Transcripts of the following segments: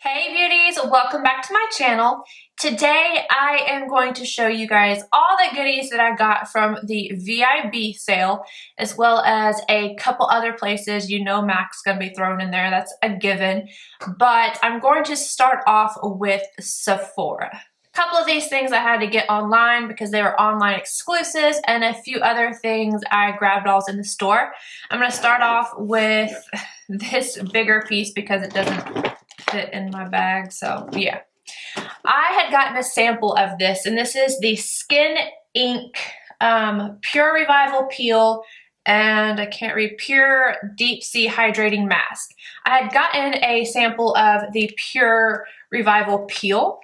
Hey beauties, welcome back to my channel. Today I am going to show you guys all the goodies that I got from the VIB sale, as well as a couple other places. You know MAC's gonna be thrown in there, that's a given. But I'm going to start off with Sephora. A couple of these things I had to get online because they were online exclusives, and a few other things I grabbed while I was in the store. I'm gonna start off with this bigger piece because it doesn't fit in my bag, so yeah. I had gotten a sample of this, and this is the Skin Inc. Pure Revival Peel, and I can't read, Pure Deep Sea Hydrating Mask. I had gotten a sample of the Pure Revival Peel,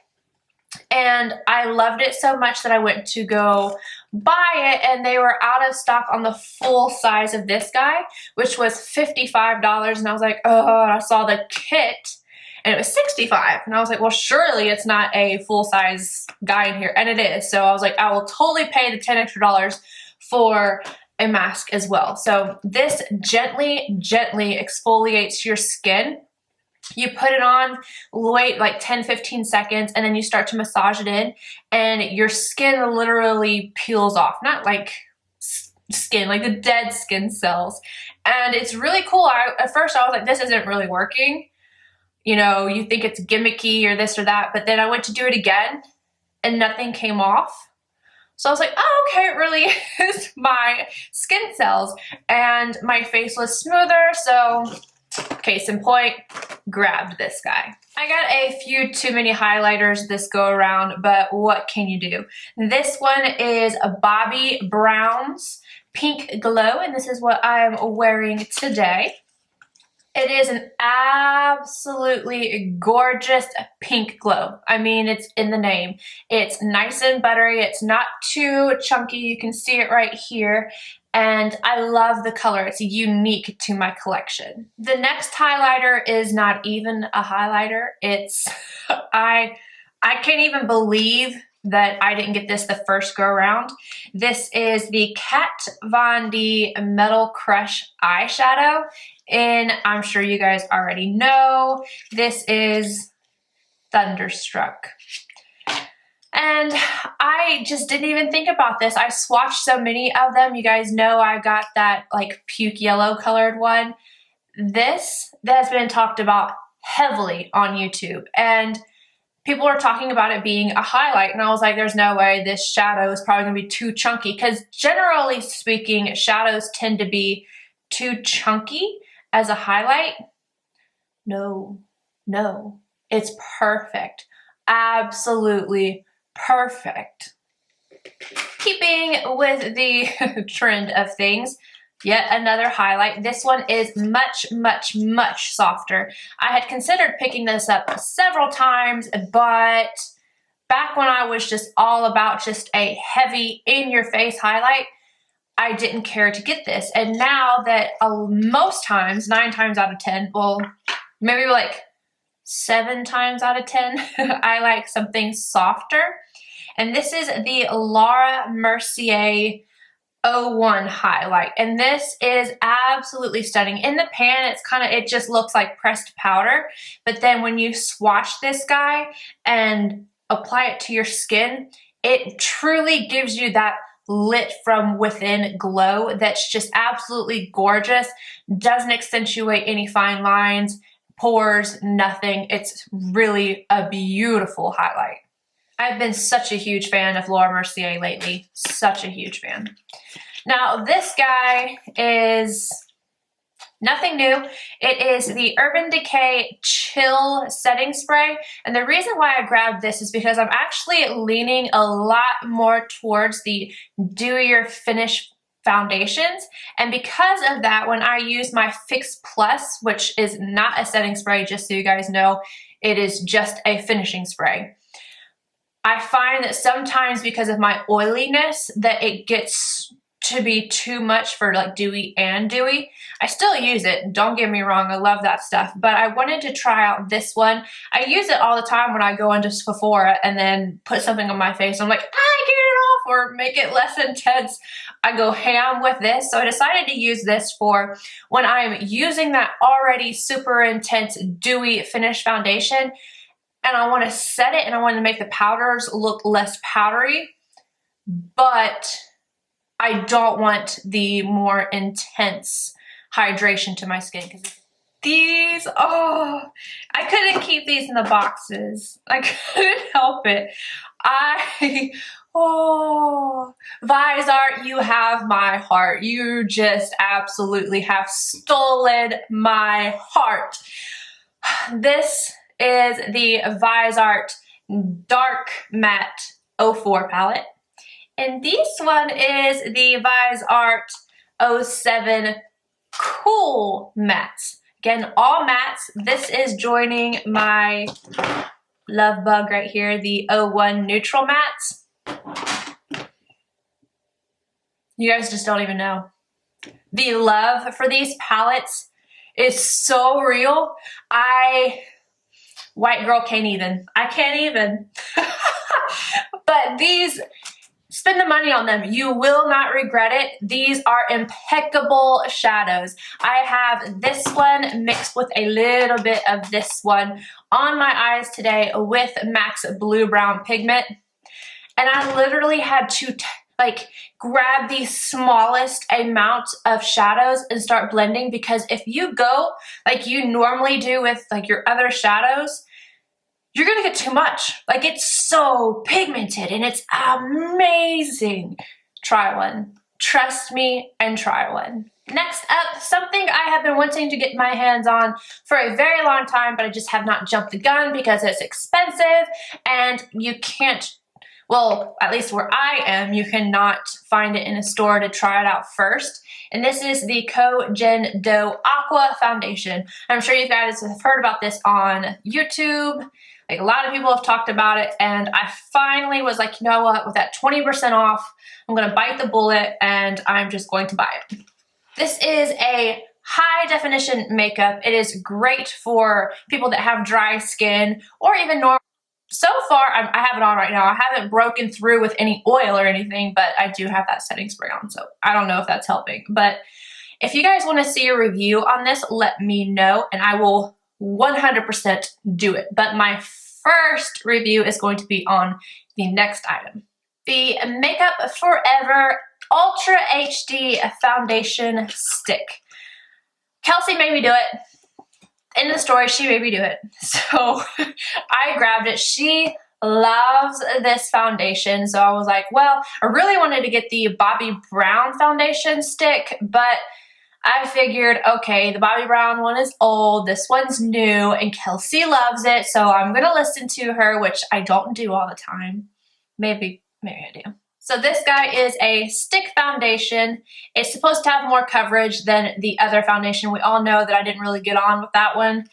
and I loved it so much that I went to go buy it, and they were out of stock on the full size of this guy, which was $55, and I was like, oh, I saw the kit, and it was $65, and I was like, well, surely it's not a full-size guy in here, and it is. So I was like, I will totally pay the $10 extra for a mask as well. So this gently exfoliates your skin. You put it on, wait like 10-15 seconds, and then you start to massage it in, and your skin literally peels off. Not like skin, like the dead skin cells. And it's really cool. At first I was like, this isn't really working. You know, you think it's gimmicky or this or that, but then I went to do it again and nothing came off. So I was like, oh, okay, it really is my skin cells. And my face was smoother, so case in point, grabbed this guy. I got a few too many highlighters this go around, but what can you do? This one is a Bobbi Brown's Pink Glow, and this is what I'm wearing today. It is an absolutely gorgeous pink glow. I mean, it's in the name. It's nice and buttery. It's not too chunky. You can see it right here. And I love the color. It's unique to my collection. The next highlighter is not even a highlighter. It's, I can't even believe that I didn't get this the first go around. This is the Kat Von D Metal Crush eyeshadow, and I'm sure you guys already know, this is Thunderstruck. And I just didn't even think about this. I swatched so many of them. You guys know I got that like puke yellow colored one. This has been talked about heavily on YouTube, and people are talking about it being a highlight, and I was like, there's no way this shadow is probably gonna be too chunky, because generally speaking, shadows tend to be too chunky as a highlight. No, it's perfect. Absolutely perfect. Keeping with the trend of things, yet another highlight. This one is much softer. I had considered picking this up several times, but back when I was just all about just a heavy in-your-face highlight, I didn't care to get this. And now that most times, 9 times out of 10, well, maybe like 7 times out of 10, I like something softer. And this is the Laura Mercier 01 highlight, and this is absolutely stunning. In the pan, it just looks like pressed powder, but then when you swatch this guy and apply it to your skin, it truly gives you that lit from within glow that's just absolutely gorgeous. Doesn't accentuate any fine lines, pores, nothing. It's really a beautiful highlight. I've been such a huge fan of Laura Mercier lately. Such a huge fan. Now, this guy is nothing new. It is the Urban Decay Chill Setting Spray. And the reason why I grabbed this is because I'm actually leaning a lot more towards the dewier finish foundations. And because of that, when I use my Fix Plus, which is not a setting spray, just so you guys know, it is just a finishing spray, I find that sometimes because of my oiliness that it gets to be too much for like dewy and dewy. I still use it, don't get me wrong, I love that stuff, but I wanted to try out this one. I use it all the time when I go into Sephora and then put something on my face. I'm like, I get it off, or make it less intense, I go ham with this. So I decided to use this for when I'm using that already super intense dewy finish foundation and I want to set it and I want to make the powders look less powdery, but I don't want the more intense hydration to my skin because these, oh, I couldn't keep these in the boxes. I couldn't help it. Visart, you have my heart. You just absolutely have stolen my heart. This is the Visart Dark Matte 04 palette. And this one is the Visart 07 Cool Mattes. Again, all mattes. This is joining my Love Bug right here, the 01 Neutral Mattes. You guys just don't even know. The love for these palettes is so real. White girl can't even. I can't even. But these, spend the money on them. You will not regret it. These are impeccable shadows. I have this one mixed with a little bit of this one on my eyes today with MAC's Blue Brown Pigment. And I literally had to grab the smallest amount of shadows and start blending, because if you go like you normally do with your other shadows, you're gonna get too much. It's so pigmented and it's amazing. Try one. Trust me and try one. Next up, something I have been wanting to get my hands on for a very long time, but I just have not jumped the gun because it's expensive and you can't, well, at least where I am, you cannot find it in a store to try it out first. And this is the Koh-Gen Do Aqua Foundation. I'm sure you guys have heard about this on YouTube. A lot of people have talked about it, and I finally was like, you know what, with that 20% off, I'm gonna bite the bullet and I'm just going to buy it. This is a high definition makeup. It is great for people that have dry skin or even normal. So far, I have it on right now. I haven't broken through with any oil or anything, but I do have that setting spray on, so I don't know if that's helping. But if you guys want to see a review on this, let me know, and I will 100% do it. But my first review is going to be on the next item. The Makeup Forever Ultra HD Foundation Stick. Kelsey made me do it. End of the story, she made me do it. So I grabbed it. She loves this foundation. So I was like, well, I really wanted to get the Bobbi Brown foundation stick, but I figured, okay, the Bobbi Brown one is old, this one's new, and Kelsey loves it, so I'm gonna listen to her, which I don't do all the time. Maybe I do. So this guy is a stick foundation. It's supposed to have more coverage than the other foundation. We all know that I didn't really get on with that one,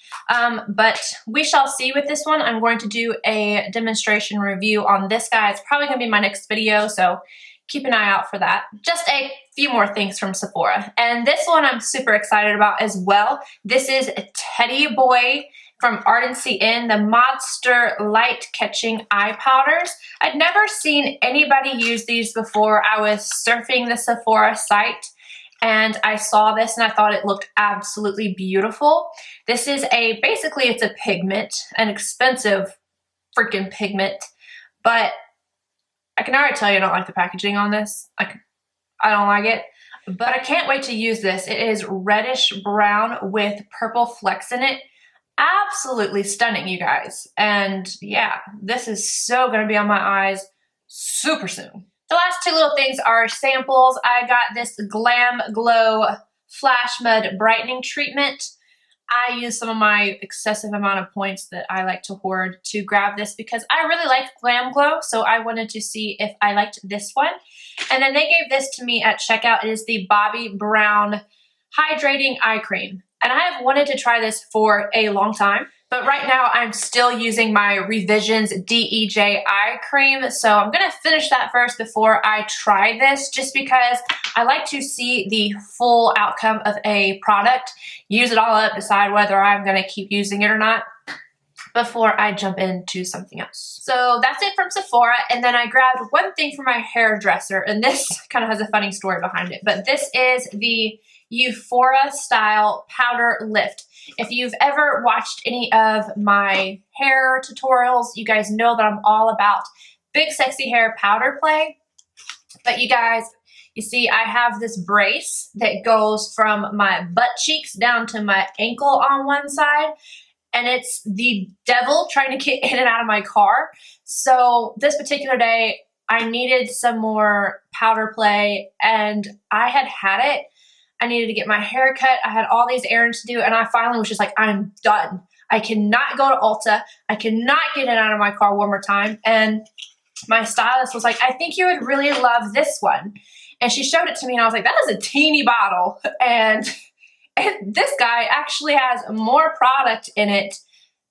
but we shall see with this one. I'm going to do a demonstration review on this guy. It's probably gonna be my next video, so keep an eye out for that. Just a few more things from Sephora. And this one I'm super excited about as well. This is Teddy Boy from Ardency Inn, the Monster Light Catching Eye Powders. I'd never seen anybody use these before. I was surfing the Sephora site and I saw this and I thought it looked absolutely beautiful. This is basically it's a pigment, an expensive freaking pigment, but I can already tell you I don't like the packaging on this. I don't like it, but I can't wait to use this. It is reddish brown with purple flecks in it. Absolutely stunning, you guys. And yeah, this is so gonna be on my eyes super soon. The last two little things are samples. I got this Glam Glow Flash Mud Brightening Treatment. I use some of my excessive amount of points that I like to hoard to grab this because I really like Glam Glow, so I wanted to see if I liked this one. And then they gave this to me at checkout. It is the Bobbi Brown Hydrating Eye Cream. And I have wanted to try this for a long time, but right now I'm still using my Revisions DEJ Eye Cream, so I'm gonna finish that first before I try this, just because I like to see the full outcome of a product, use it all up, decide whether I'm gonna keep using it or not. before I jump into something else. So that's it from Sephora, and then I grabbed one thing from my hairdresser, and this kind of has a funny story behind it, but this is the Euphoria Style Powder Lift. If you've ever watched any of my hair tutorials, you guys know that I'm all about big sexy hair powder play. But you guys, you see I have this brace that goes from my butt cheeks down to my ankle on one side, and it's the devil trying to get in and out of my car. So this particular day, I needed some more powder play, and I had it. I needed to get my hair cut. I had all these errands to do, and I finally was just like, I'm done. I cannot go to Ulta. I cannot get in and out of my car one more time. And my stylist was like, I think you would really love this one. And she showed it to me, and I was like, that is a teeny bottle. And this guy actually has more product in it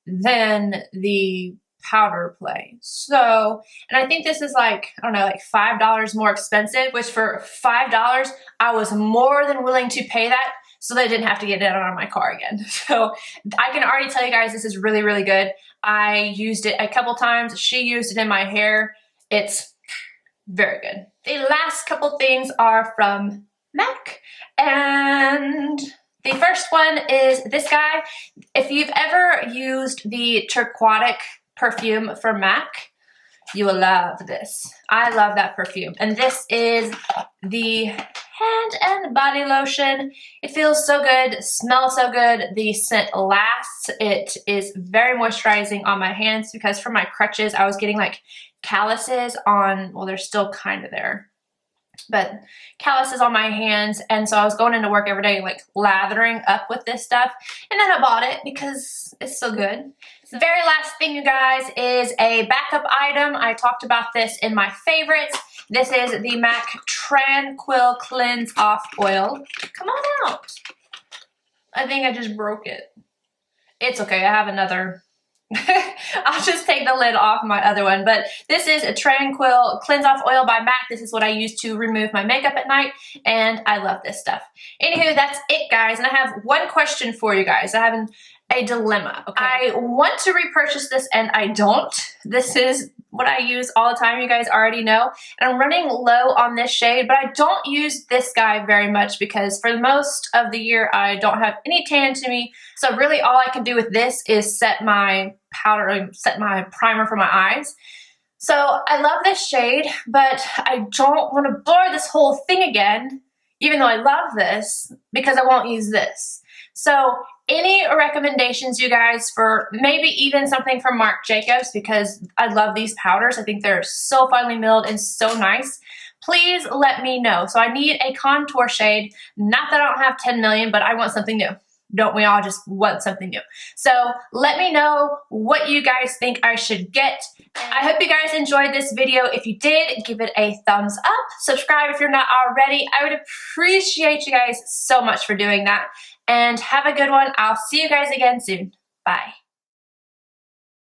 than the powder play. So, and I think this is like, I don't know, like $5 more expensive, which for $5, I was more than willing to pay that so that I didn't have to get it out of my car again. So I can already tell you guys, this is really, really good. I used it a couple times. She used it in my hair. It's very good. The last couple things are from MAC, and the first one is this guy. If you've ever used the Turquoise perfume from MAC, you will love this. I love that perfume. And this is the hand and body lotion. It feels so good, smells so good. The scent lasts. It is very moisturizing on my hands because for my crutches, I was getting like calluses on, well, they're still kind of there, but calluses on my hands. And so I was going into work every day, like lathering up with this stuff. And then I bought it because it's so good. The very last thing, you guys, is a backup item. I talked about this in my favorites. This is the MAC Tranquil Cleanse Off Oil. Come on out. I think I just broke it. It's okay, I have another. I'll just take the lid off my other one. But this is a Tranquil Cleanse Off Oil by MAC. This is what I use to remove my makeup at night, and I love this stuff. Anywho, that's it, guys. And I have one question for you guys. I have a dilemma. Okay. I want to repurchase this and I don't. This is what I use all the time, you guys already know. And I'm running low on this shade, but I don't use this guy very much because for most of the year I don't have any tan to me. So really all I can do with this is set my powder, set my primer for my eyes. So I love this shade, but I don't want to bore this whole thing again, even though I love this, because I won't use this. So any recommendations, you guys, for maybe even something from Marc Jacobs, because I love these powders. I think they're so finely milled and so nice. Please let me know. So I need a contour shade. Not that I don't have 10 million, but I want something new. Don't we all just want something new? So let me know what you guys think I should get. I hope you guys enjoyed this video. If you did, give it a thumbs up. Subscribe if you're not already. I would appreciate you guys so much for doing that. And have a good one. I'll see you guys again soon. Bye.